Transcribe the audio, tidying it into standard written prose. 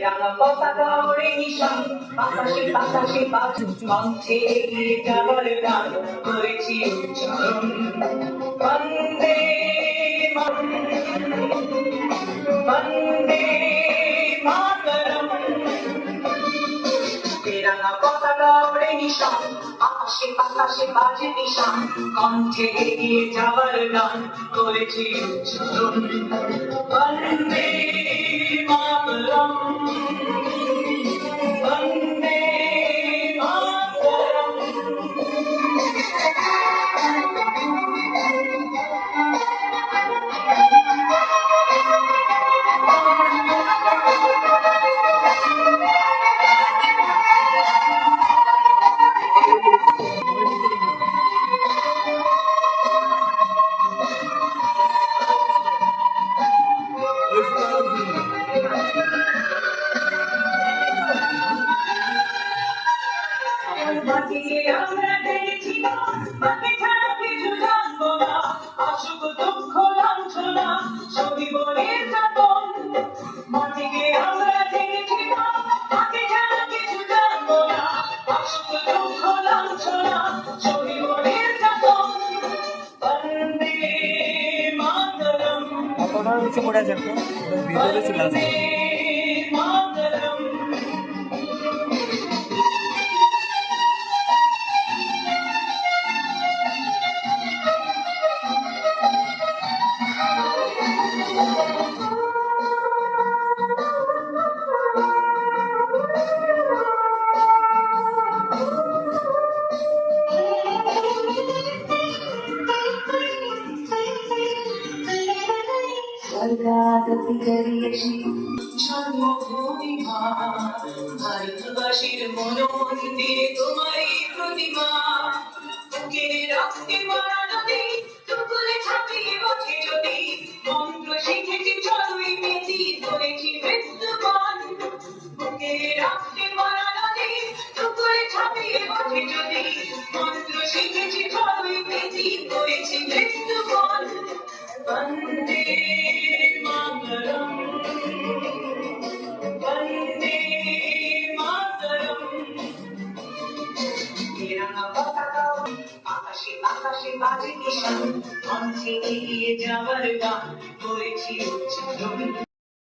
রাঙা পতাকা ওড়ে নিশান বাতাসে বাতাসে কণ্ঠে এগিয়ে যাবার গান করেছি উচ্চারণ বন্দে বন্দে মাতরম রাঙা পতাকা ওড়ে নিশান আকাশে বাতাসে বাজে নিশান কণ্ঠে এগিয়ে যাবার গান করেছি উচ্চারণ বন্দে মাতরম বন্দে মাতরম মাটিকে আমরা দেখেছি মাটি ছাড়া কিছু জানবো না অসুখ দুঃখ লাঞ্ছনা সহিব নির্যাতন মাটিকে আমরা দেখেছি মাটি ছাড়া কিছু জানবো না অসুখ দুঃখ লাঞ্ছনা সহিব নির্যাতন বন্দে মাতরম আপনারা কিছু পড়ে যান ভিডিওতে চলে আসে মাতরম জন্মভূমি মা ভারতবাসীর মনোমন্দিরে তোমারই প্রতিমা বুকের রক্তে মারা নদী টুকুরে ছাপিয়ে ওঠে যদি মন্ত্র শিখেছি চলুই মেতি করেছি মৃত্যুবান বুকের রক্তে মারা নদী টুকুরে ছাপিয়ে ওঠে যদি মন্ত্র শিখেছি চলুই মেতি করেছি মৃত্যুবান বন্দে মাতরম বন্দে মাতরম রাঙা পতাকা আকাশে আকাশে বাজে নিশান কণ্ঠে এগিয়ে যাবার গান করেছি উচ্চারণ